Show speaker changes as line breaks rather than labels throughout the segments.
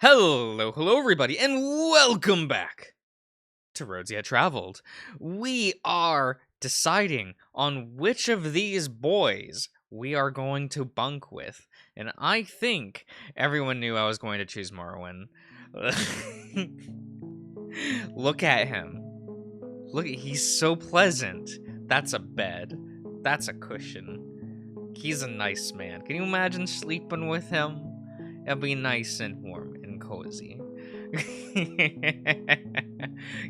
Hello everybody, and welcome back to Roads Yet Traveled. We are deciding on which of these boys we are going to bunk with, and I think everyone knew I was going to choose Marrowyn. Look at him. Look, he's so pleasant. That's a bed. That's a cushion. He's a nice man. Can you imagine sleeping with him? It'll be nice and warm and cozy.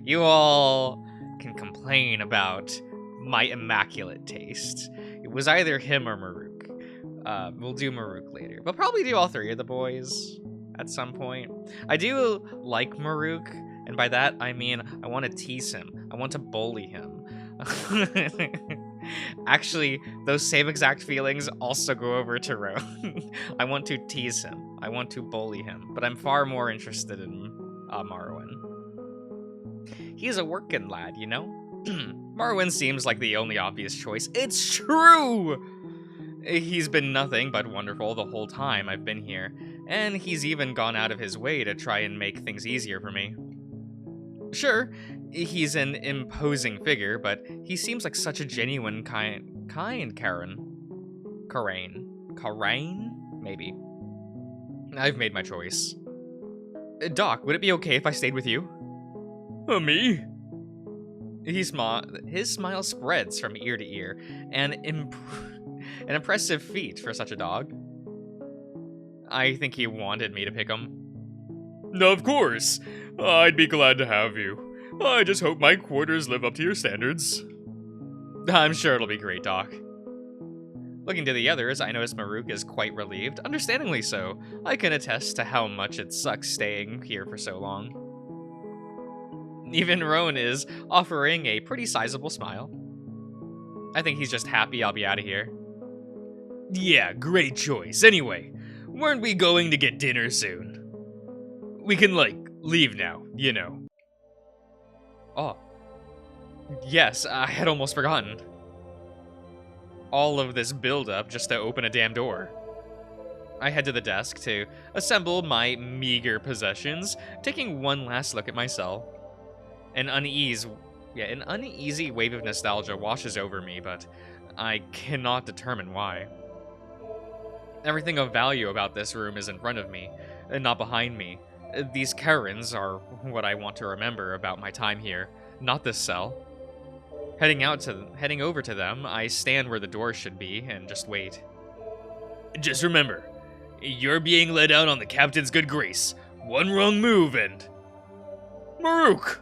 You all can complain about my immaculate taste. It was either him or Maruk. We'll do Maruk later. We'll probably do all three of the boys at some point. I do like Maruk, and by that I mean I want to tease him. I want to bully him. Actually, those same exact feelings also go over to Roan. I want to tease him. I want to bully him. But I'm far more interested in Marrowyn. He's a working lad, you know? Marrowyn seems like the only obvious choice. It's true! He's been nothing but wonderful the whole time I've been here. And he's even gone out of his way to try and make things easier for me. Sure, he's an imposing figure, but he seems like such a genuine kind Karen? Maybe. I've made my choice. Doc, would it be okay if I stayed with you? Me? His smile spreads from ear to ear, an impressive feat for such a dog. I think he wanted me to pick him. Of course. I'd be glad to have you. I just hope my quarters live up to your standards. I'm sure it'll be great, Doc. Looking to the others, I notice Maruk is quite relieved, understandingly so. I can attest to how much it sucks staying here for so long. Even Roan is offering a pretty sizable smile. I think he's just happy I'll be out of here. Yeah, great choice. Anyway, weren't we going to get dinner soon? We can, leave now, you know. Oh. Yes, I had almost forgotten. All of this build-up just to open a damn door. I head to the desk to assemble my meager possessions, taking one last look at my cell. An uneasy wave of nostalgia washes over me, but I cannot determine why. Everything of value about this room is in front of me, and not behind me. These Karens are what I want to remember about my time here, not this cell. Heading over to them, I stand where the door should be and just wait. Just remember, you're being led out on the captain's good grace. One wrong move and... Maruk!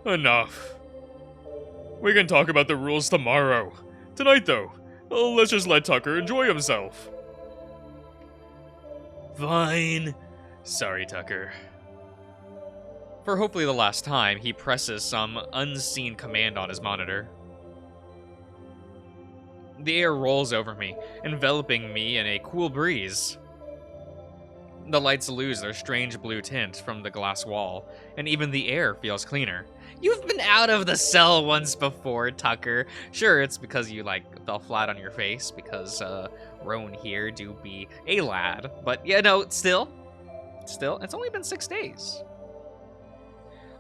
Enough. We can talk about the rules tomorrow. Tonight, though, let's just let Tucker enjoy himself. Fine. Sorry, Tucker. For hopefully the last time, he presses some unseen command on his monitor. The air rolls over me, enveloping me in a cool breeze. The lights lose their strange blue tint from the glass wall, and even the air feels cleaner. You've been out of the cell once before, Tucker. Sure, it's because you, fell flat on your face, because, Roan here do be a lad. But, yeah, no, still, it's only been 6 days.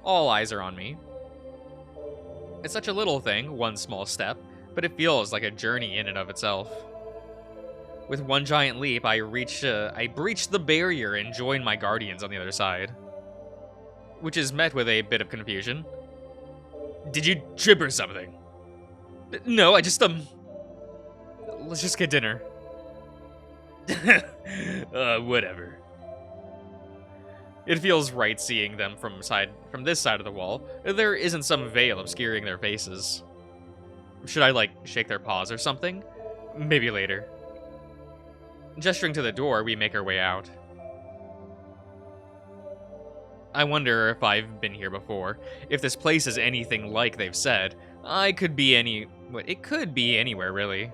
All eyes are on me. It's such a little thing, one small step, but it feels like a journey in and of itself. With one giant leap, I breach the barrier and join my guardians on the other side. Which is met with a bit of confusion. Did you trip or something? No, I just, let's just get dinner. Whatever. It feels right seeing them from this side of the wall. There isn't some veil obscuring their faces. Should I, shake their paws or something? Maybe later. Gesturing to the door, we make our way out. I wonder if I've been here before. If this place is anything like they've said, it could be anywhere, really.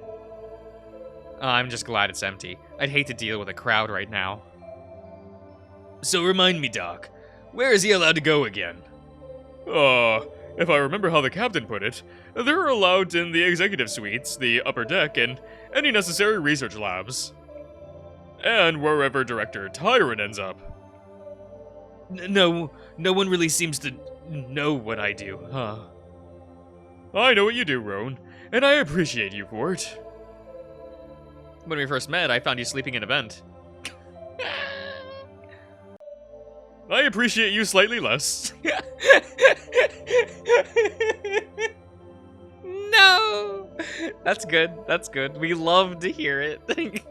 I'm just glad it's empty. I'd hate to deal with a crowd right now. So remind me, Doc, where is he allowed to go again? If I remember how the captain put it, they're allowed in the executive suites, the upper deck, and any necessary research labs. And wherever Director Tyrant ends up. No one really seems to know what I do, huh?
I know what you do, Roan, and I appreciate you for it.
When we first met, I found you sleeping in a vent.
I appreciate you slightly less.
No! That's good. That's good. We love to hear it.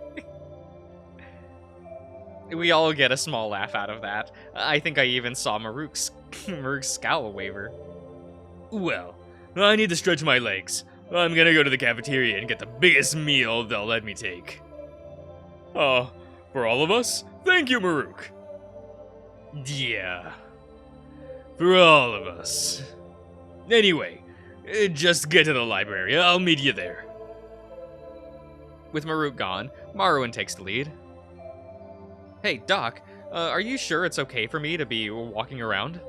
We all get a small laugh out of that. I think I even saw Maruk's scowl waver.
Well, I need to stretch my legs. I'm gonna go to the cafeteria and get the biggest meal they'll let me take. For all of us, thank you, Maruk. Yeah. For all of us. Anyway, just get to the library. I'll meet you there.
With Maruk gone, Marrowyn takes the lead. Hey, Doc, are you sure it's okay for me to be walking around?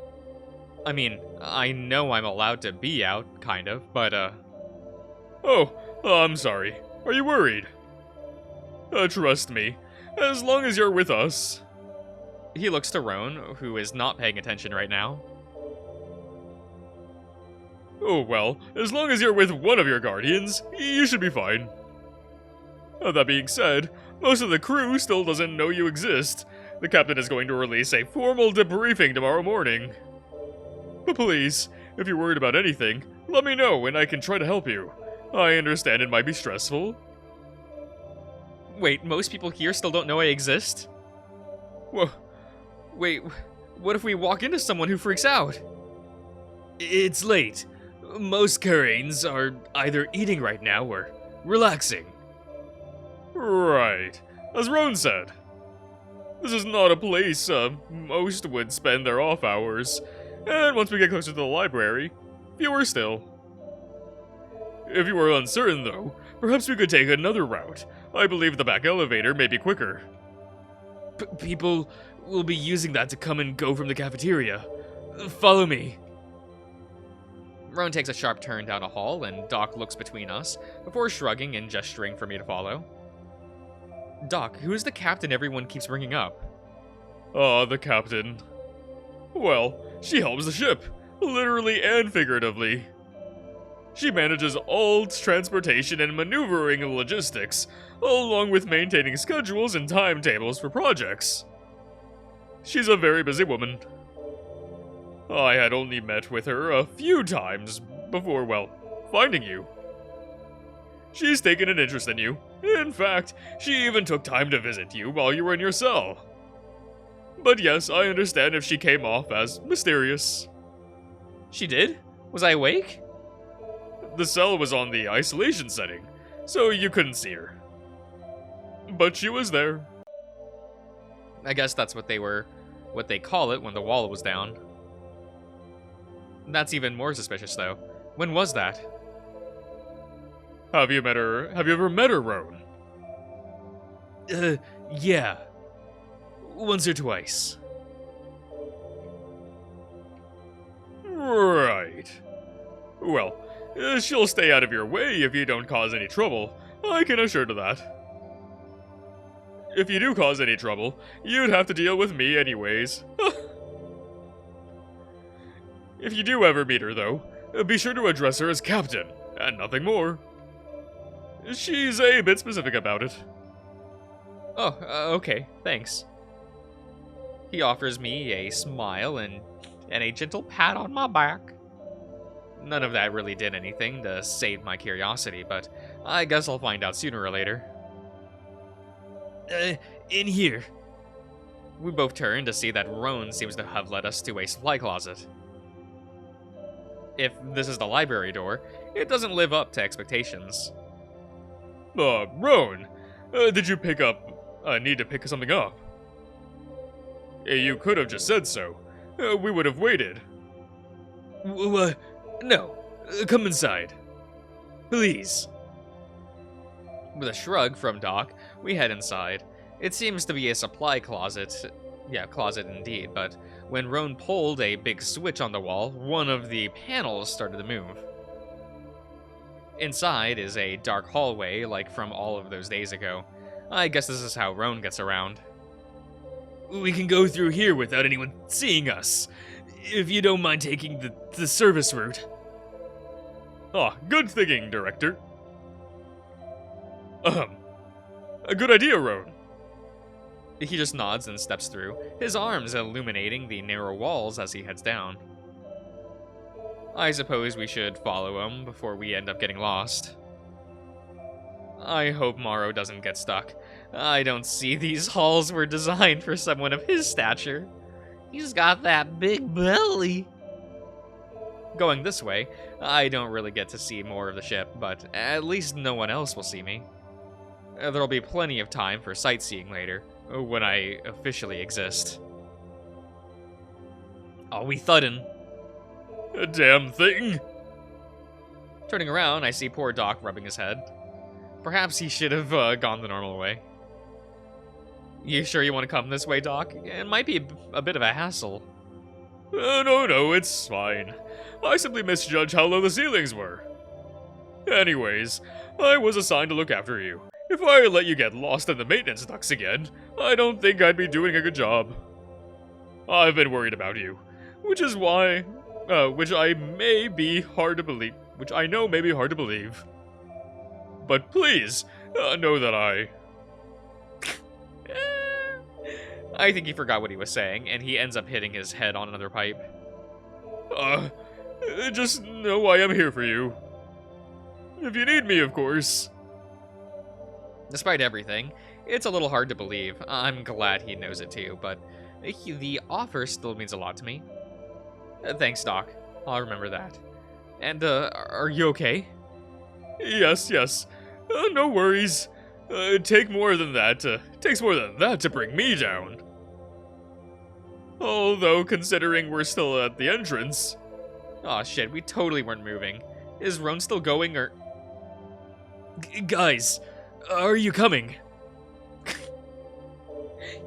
I mean, I know I'm allowed to be out, kind of, but,
Oh, I'm sorry. Are you worried? Trust me. As long as you're with us.
He looks to Roan, who is not paying attention right now.
Oh, well, as long as you're with one of your guardians, you should be fine. That being said, most of the crew still doesn't know you exist. The captain is going to release a formal debriefing tomorrow morning. But please, if you're worried about anything, let me know and I can try to help you. I understand it might be stressful.
Wait, most people here still don't know I exist? Whoa. Wait, what if we walk into someone who freaks out?
It's late. Most Karanes are either eating right now or relaxing. Right. As Roan said, this is not a place most would spend their off hours. And once we get closer to the library, fewer still. If you are uncertain, though, perhaps we could take another route. I believe the back elevator may be quicker. People will be using that to come and go from the cafeteria. Follow me.
Roan takes a sharp turn down a hall, and Doc looks between us, before shrugging and gesturing for me to follow. Doc, who is the captain everyone keeps bringing up?
The captain. Well, she helms the ship, literally and figuratively. She manages all transportation and maneuvering logistics, along with maintaining schedules and timetables for projects. She's a very busy woman. I had only met with her a few times before, well, finding you. She's taken an interest in you. In fact, she even took time to visit you while you were in your cell. But yes, I understand if she came off as mysterious.
She did? Was I awake?
The cell was on the isolation setting, so you couldn't see her. But she was there.
I guess that's what they call it when the wall was down. That's even more suspicious, though. When was that?
Have you ever met her, Roan? Yeah. Once or twice. Right. Well, she'll stay out of your way if you don't cause any trouble. I can assure to that. If you do cause any trouble, you'd have to deal with me anyways. If you do ever meet her, though, be sure to address her as Captain, and nothing more. She's a bit specific about it.
Oh, okay, thanks. He offers me a smile and a gentle pat on my back. None of that really did anything to save my curiosity, but I guess I'll find out sooner or later.
In here.
We both turn to see that Roan seems to have led us to a supply closet. If this is the library door, it doesn't live up to expectations.
Roan, did you need to pick something up? You could have just said so. We would have waited. No. Come inside. Please.
With a shrug from Doc, we head inside. It seems to be a supply closet. Yeah, closet indeed, but when Roan pulled a big switch on the wall, one of the panels started to move. Inside is a dark hallway, like from all of those days ago. I guess this is how Roan gets around.
We can go through here without anyone seeing us, if you don't mind taking the service route. Ah, good thinking, Director. A good idea, Roan.
He just nods and steps through, his arms illuminating the narrow walls as he heads down. I suppose we should follow him before we end up getting lost. I hope Morrow doesn't get stuck. I don't see these halls were designed for someone of his stature. He's got that big belly. Going this way, I don't really get to see more of the ship, but at least no one else will see me. There'll be plenty of time for sightseeing later, when I officially exist. Are we thuddin'?
A damn thing.
Turning around, I see poor Doc rubbing his head. Perhaps he should have gone the normal way. You sure you want to come this way, Doc? It might be a bit of a hassle.
No, it's fine. I simply misjudged how low the ceilings were. Anyways, I was assigned to look after you. If I let you get lost in the maintenance ducts again, I don't think I'd be doing a good job. I've been worried about you, which is why, which I know may be hard to believe. But please, know that
I think he forgot what he was saying, and he ends up hitting his head on another pipe.
Just know I am here for you. If you need me, of course.
Despite everything, it's a little hard to believe. I'm glad he knows it too, but the offer still means a lot to me. Thanks, Doc. I'll remember that. And, are you okay?
Yes. No worries. Takes more than that to bring me down. Although, considering we're still at the entrance.
Aw, shit, we totally weren't moving. Is Roan still going, or...
Guys, are you coming?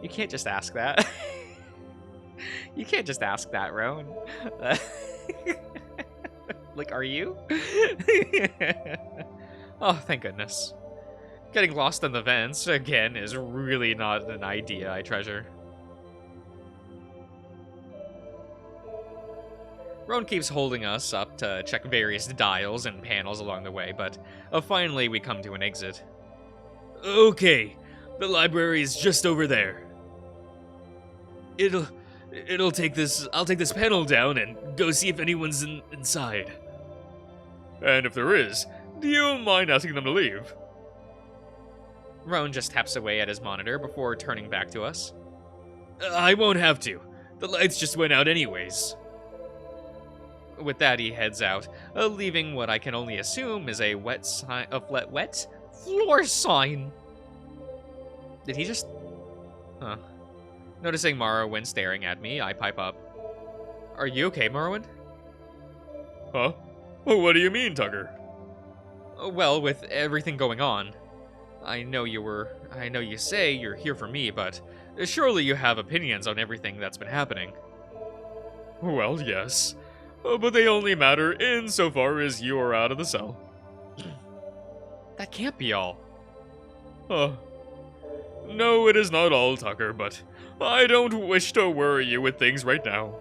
You can't just ask that. You can't just ask that, Roan. Like, are you? Oh, thank goodness. Getting lost in the vents, again, is really not an idea I treasure. Roan keeps holding us up to check various dials and panels along the way, but finally we come to an exit.
Okay, the library is just over there. I'll take this panel down and go see if anyone's inside. And if there is, do you mind asking them to leave?
Roan just taps away at his monitor before turning back to us.
I won't have to. The lights just went out anyways.
With that, he heads out, leaving what I can only assume is a wet floor sign. Did he just... Huh. Noticing Marrowyn staring at me, I pipe up. Are you okay, Marrowyn?
Huh? What do you mean, Tucker?
Well, with everything going on. I know you say you're here for me, but surely you have opinions on everything that's been happening.
Well, yes. But they only matter insofar as you are out of the cell.
That can't be all.
No, it is not all, Tucker, but I don't wish to worry you with things right now.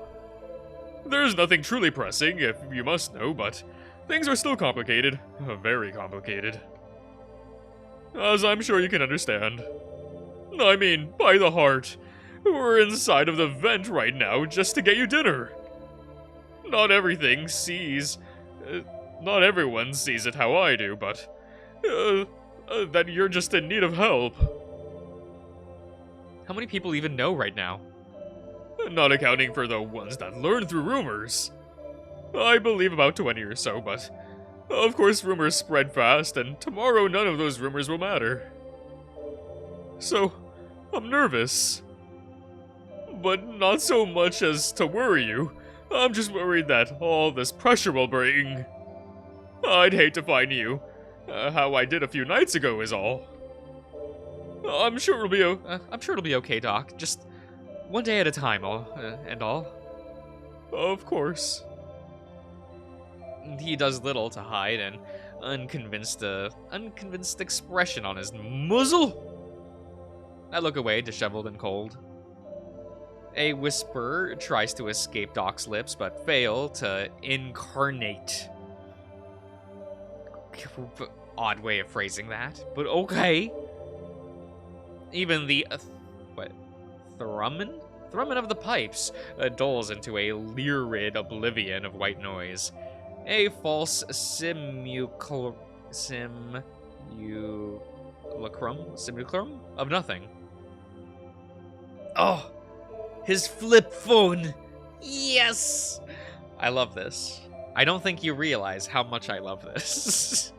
There's nothing truly pressing, if you must know, but things are still complicated. Very complicated. As I'm sure you can understand. I mean, by the heart, we're inside of the vent right now just to get you dinner. Not everyone sees it how I do, but that you're just in need of help.
How many people even know right now?
Not accounting for the ones that learn through rumors. I believe about 20 or so, but of course rumors spread fast, and tomorrow none of those rumors will matter. So, I'm nervous. But not so much as to worry you. I'm just worried that all this pressure will bring. I'd hate to find you. How I did a few nights ago is all. I'm sure it'll be okay, Doc. Just one day at a time, and all. Of course.
He does little to hide an unconvinced expression on his muzzle. I look away, disheveled and cold. A whisper tries to escape Doc's lips, but fail to incarnate. Odd way of phrasing that, but okay. Even the, Thrumming? Thrumming of the pipes dulls into a lurid oblivion of white noise. A false simulacrum of nothing. Oh, his flip phone. Yes! I love this. I don't think you realize how much I love this.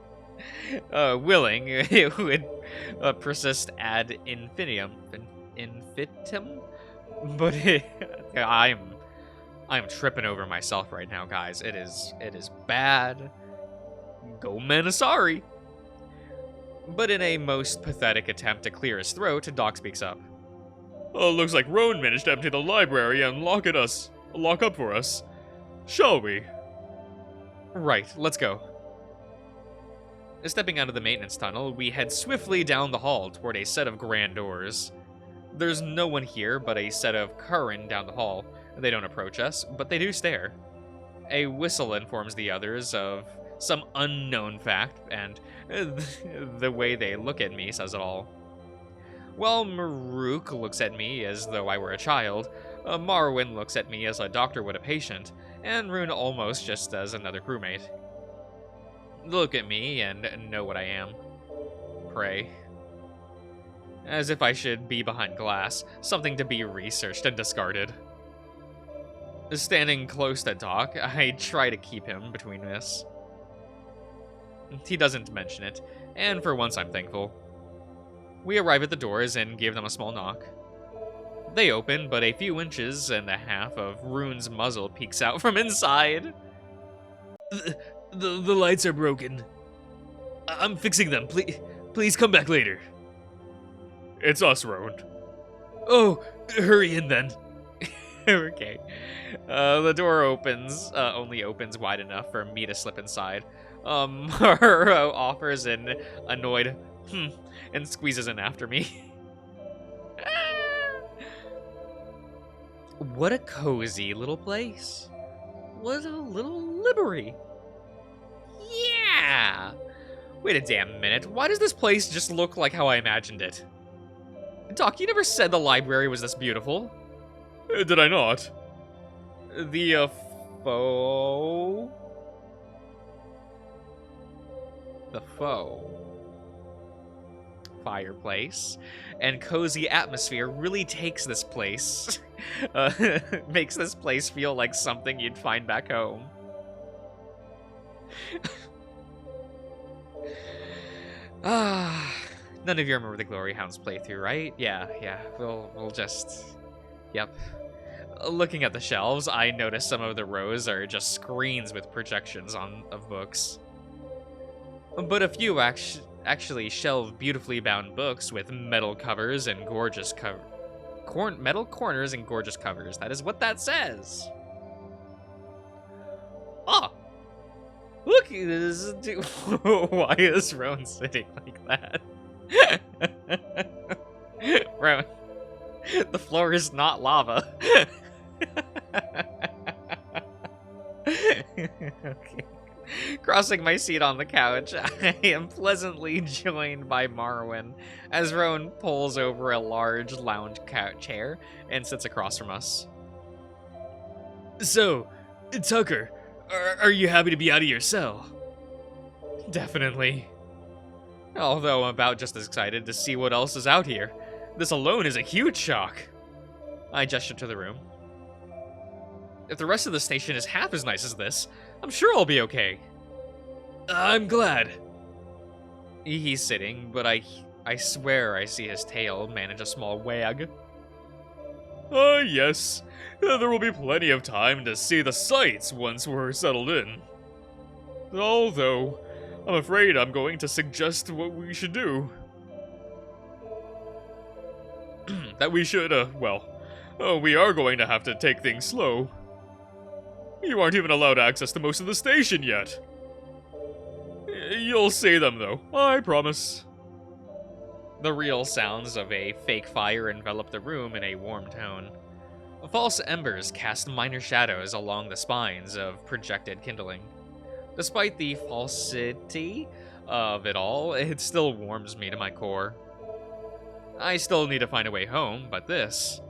Willing, it would persist ad infinitum. But I'm tripping over myself right now, guys. It is bad. Go Manasari. But in a most pathetic attempt to clear his throat, Doc speaks up.
Looks like Rowan managed to empty the library and lock up for us. Shall we?
Right, let's go. Stepping out of the maintenance tunnel, we head swiftly down the hall toward a set of grand doors. There's no one here but a set of Curran down the hall. They don't approach us, but they do stare. A whistle informs the others of some unknown fact, and the way they look at me says it all. While Marrowyn looks at me as though I were a child, Marrowyn looks at me as a doctor would a patient, and Rune almost just as another crewmate. Look at me and know what I am. Pray. As if I should be behind glass, something to be researched and discarded. Standing close to Doc, I try to keep him between us. He doesn't mention it, and for once I'm thankful. We arrive at the doors and give them a small knock. They open, but a few inches and a half of Rune's muzzle peeks out from inside. The lights are broken. I'm fixing them. Please come back later.
It's us, Rowan.
Oh, hurry in then. Okay. The door only opens wide enough for me to slip inside. Marrow offers an annoyed and squeezes in after me. What a cozy little place. What a little library. Yeah! Wait a damn minute, why does this place just look like how I imagined it? Doc, you never said the library was this beautiful.
Did I not?
The, faux fireplace and cozy atmosphere really takes this place, makes this place feel like something you'd find back home. None of you remember the Glory Hounds playthrough, right? Yeah, we'll just... Yep. Looking at the shelves, I notice some of the rows are just screens with projections of books. But a few actually shelve beautifully bound books with metal covers and gorgeous metal corners and gorgeous covers. That is what that says. Oh! Look, why is Rowan sitting like that? Rowan, the floor is not lava. Okay. Crossing my seat on the couch, I am pleasantly joined by Marrowyn as Rowan pulls over a large lounge chair and sits across from us. So, Tucker, are you happy to be out of your cell? Definitely. Although I'm about just as excited to see what else is out here. This alone is a huge shock. I gesture to the room. If the rest of the station is half as nice as this, I'm sure I'll be okay. I'm glad. He's sitting, but I swear I see his tail manage a small wag.
Yes. There will be plenty of time to see the sights once we're settled in. Although, I'm afraid I'm going to suggest what we should do. That we should, we are going to have to take things slow. You aren't even allowed access to most of the station yet. You'll see them, though, I promise.
The real sounds of a fake fire envelop the room in a warm tone. False embers cast minor shadows along the spines of projected kindling. Despite the falsity of it all, it still warms me to my core. I still need to find a way home, but this...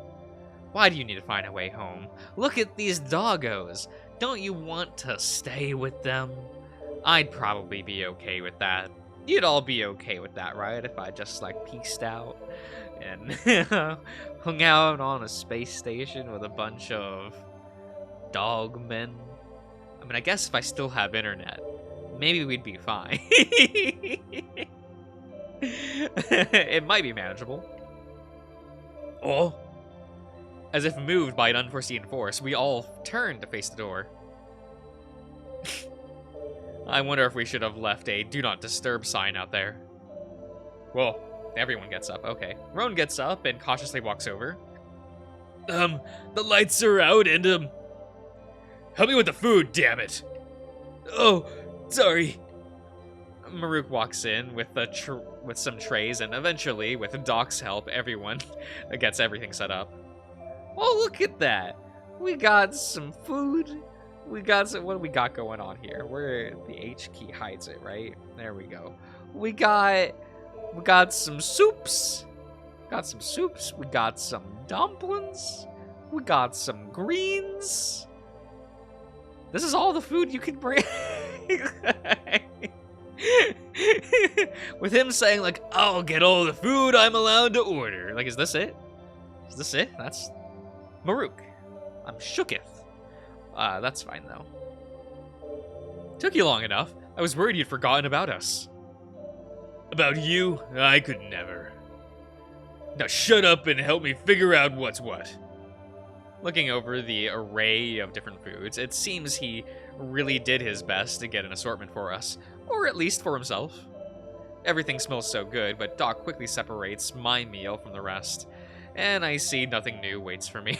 Why do you need to find a way home? Look at these doggos. Don't you want to stay with them? I'd probably be okay with that. You'd all be okay with that, right? If I just, like, peaced out and hung out on a space station with a bunch of dog men. I mean, I guess if I still have internet, maybe we'd be fine. It might be manageable. Oh. As if moved by an unforeseen force, we all turned to face the door. I wonder if we should have left a do not disturb sign out there. Well, everyone gets up, okay. Roan gets up and cautiously walks over.
The lights are out and, help me with the food, damn it. Oh, sorry.
Marrowyn walks in with with some trays, and eventually, with Doc's help, everyone gets everything set up. Oh, look at that! We got some food. We got some. What do we got going on here? Where the H key hides it, right? There we go. We got some soups. Got some soups. We got some dumplings. We got some greens. This is all the food you can bring. With him saying, like, I'll get all the food I'm allowed to order. Like, is this it? Is this it? That's Marrowyn. I'm shooketh. That's fine, though. Took you long enough. I was worried you'd forgotten about us.
About you? I could never. Now shut up and help me figure out what's what.
Looking over the array of different foods, it seems he really did his best to get an assortment for us. Or at least for himself. Everything smells so good, but Doc quickly separates my meal from the rest. And I see nothing new waits for me.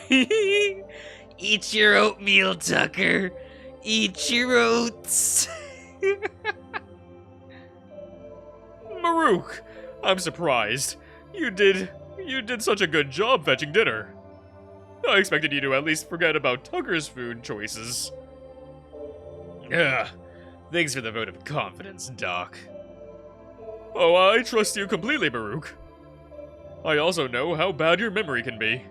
Eat your oatmeal, Tucker. Eat your oats.
Marrowyn, I'm surprised. You did such a good job fetching dinner. I expected you to at least forget about Tucker's food choices. Thanks for the vote of confidence, Doc. Oh, I trust you completely, Marrowyn. I also know how bad your memory can be.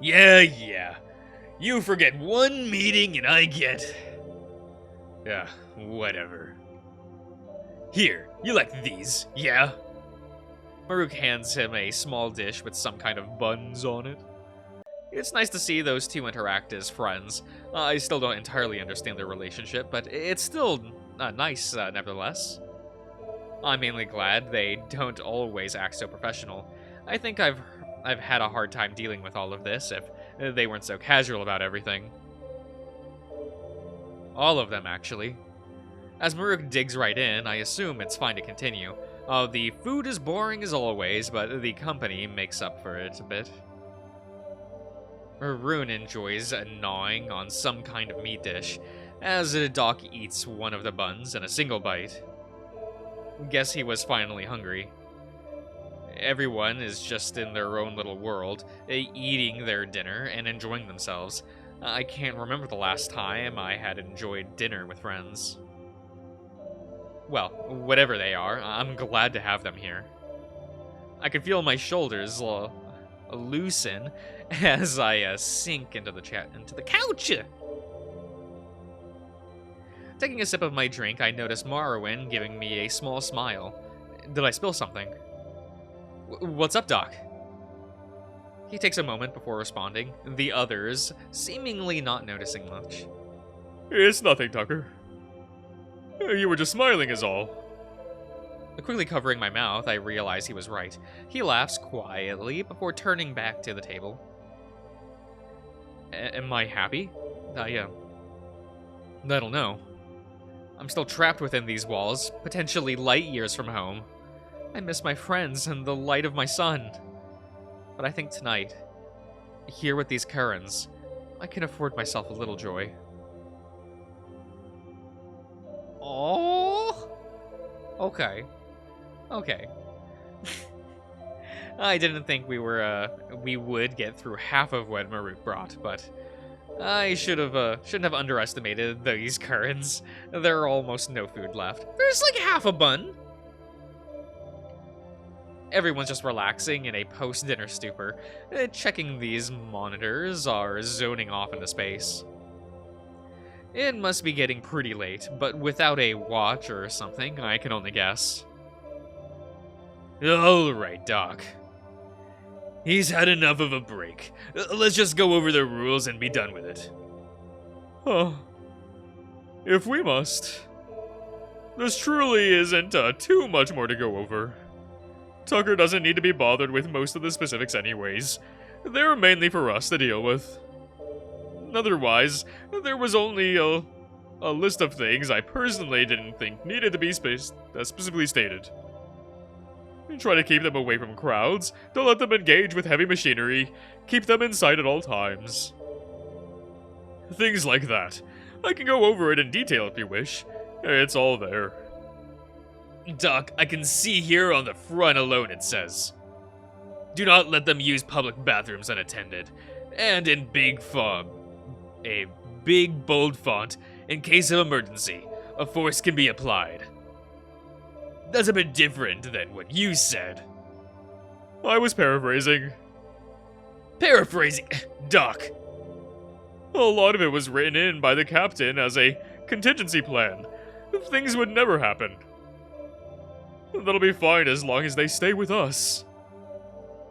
Yeah. You forget one meeting and I get... whatever. Here, you like these, yeah?
Marrowyn hands him a small dish with some kind of buns on it. It's nice to see those two interact as friends. I still don't entirely understand their relationship, but it's still nice nevertheless. I'm mainly glad they don't always act so professional. I think I've had a hard time dealing with all of this if they weren't so casual about everything. All of them, actually. As Marrowyn digs right in, I assume it's fine to continue. The food is boring as always, but the company makes up for it a bit. Marrowyn enjoys gnawing on some kind of meat dish, as Doc eats one of the buns in a single bite. Guess he was finally hungry. Everyone is just in their own little world, eating their dinner and enjoying themselves. I can't remember the last time I had enjoyed dinner with friends. Well, whatever they are, I'm glad to have them here. I can feel my shoulders loosen as I sink into the couch. Taking a sip of my drink, I notice Marrowyn giving me a small smile. Did I spill something? What's up, Doc? He takes a moment before responding, the others seemingly not noticing much.
It's nothing, Tucker. You were just smiling is all.
Quickly covering my mouth, I realize he was right. He laughs quietly before turning back to the table. Am I happy? I don't know. I'm still trapped within these walls, potentially light years from home. I miss my friends and the light of my sun. But I think tonight, here with these currents, I can afford myself a little joy. Oh, okay. I didn't think we would get through half of what Maruk brought, but I shouldn't have underestimated these currents. There are almost no food left. There's like half a bun. Everyone's just relaxing in a post-dinner stupor, checking these monitors or zoning off into space. It must be getting pretty late, but without a watch or something, I can only guess.
Alright, Doc. He's had enough of a break. Let's just go over the rules and be done with it. Oh. If we must. This truly isn't too much more to go over. Tucker doesn't need to be bothered with most of the specifics anyways. They're mainly for us to deal with. Otherwise, there was only a list of things I personally didn't think needed to be specifically stated. Try to keep them away from crowds, don't let them engage with heavy machinery, keep them in sight at all times. Things like that. I can go over it in detail if you wish. It's all there. Doc, I can see here on the front alone it says, "Do not let them use public bathrooms unattended," and in big font, a big bold font, "In case of emergency, a force can be applied." That's a bit different than what you said. I was paraphrasing. Paraphrasing? Doc. A lot of it was written in by the captain as a contingency plan. Things would never happen. That'll be fine as long as they stay with us.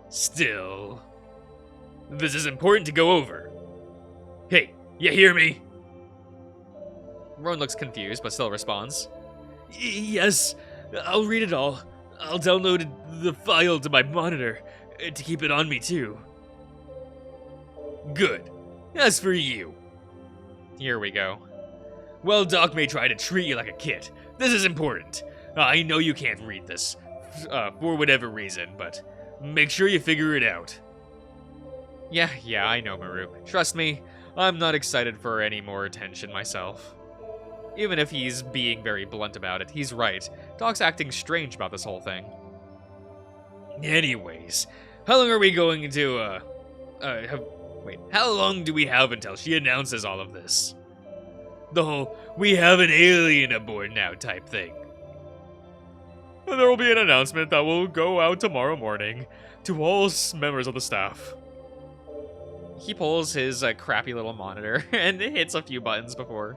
Still, this is important to go over. Hey, you hear me?
Roan looks confused, but still responds.
Yes, I'll read it all. I'll download the file to my monitor to keep it on me too. Good. As for you.
Here we go.
Well, Doc may try to treat you like a kid. This is important. I know you can't read this, for whatever reason, but make sure you figure it out.
Yeah, I know, Maruk. Trust me, I'm not excited for any more attention myself. Even if he's being very blunt about it, he's right. Doc's acting strange about this whole thing.
Anyways, how long are we going to, how long do we have until she announces all of this? The whole, "we have an alien aboard now" type thing. There will be an announcement that will go out tomorrow morning to all members of the staff.
He pulls his crappy little monitor and hits a few buttons before.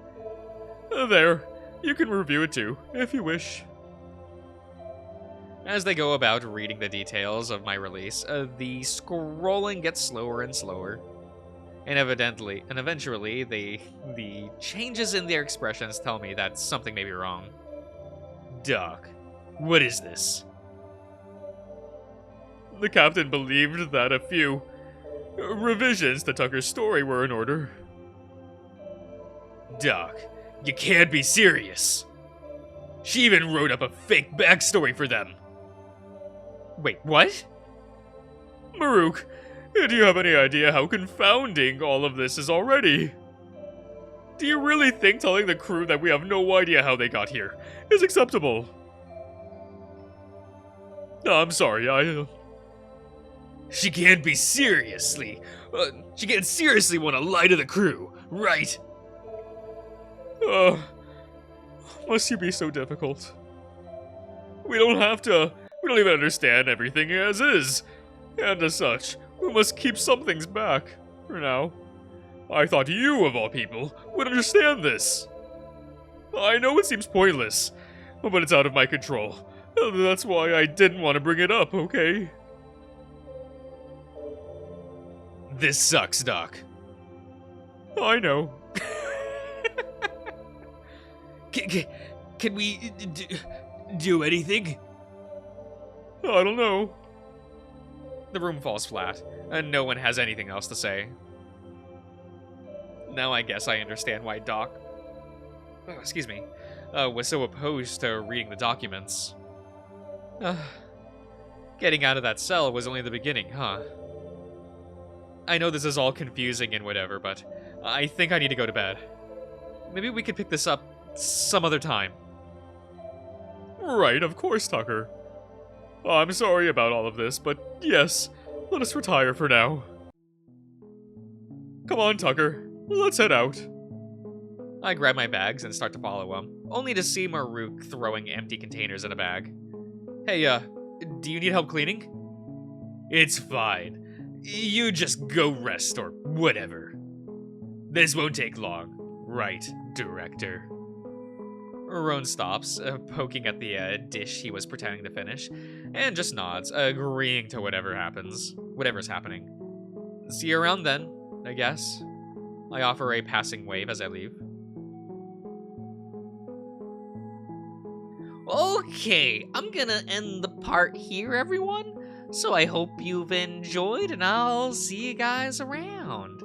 There. You can review it too, if you wish.
As they go about reading the details of my release, the scrolling gets slower and slower. And eventually, the changes in their expressions tell me that something may be wrong.
Doc, what is this? The captain believed that a few revisions to Tucker's story were in order. Doc, you can't be serious. She even wrote up a fake backstory for them.
Wait, what?
Maruk, do you have any idea how confounding all of this is already? Do you really think telling the crew that we have no idea how they got here is acceptable? No, I'm sorry, She can't be seriously... she can't seriously want to lie to the crew, right? Must you be so difficult? We don't even understand everything as is. And as such, we must keep some things back, for now. I thought you, of all people, would understand this. I know it seems pointless, but it's out of my control. That's why I didn't want to bring it up, okay? This sucks, Doc. I know. Can we do anything? I don't know.
The room falls flat, and no one has anything else to say. Now I guess I understand why Doc... was so opposed to reading the documents. Getting out of that cell was only the beginning, huh? I know this is all confusing and whatever, but I think I need to go to bed. Maybe we could pick this up some other time.
Right, of course, Tucker. I'm sorry about all of this, but yes, let us retire for now. Come on, Tucker. Let's head out.
I grab my bags and start to follow him, only to see Maruk throwing empty containers in a bag. Hey, do you need help cleaning?
It's fine. You just go rest or whatever. This won't take long. Right, Director?
Roan stops, poking at the dish he was pretending to finish, and just nods, agreeing to whatever's happening. See you around then, I guess. I offer a passing wave as I leave. Okay, I'm gonna end the part here, everyone. So I hope you've enjoyed, and I'll see you guys around.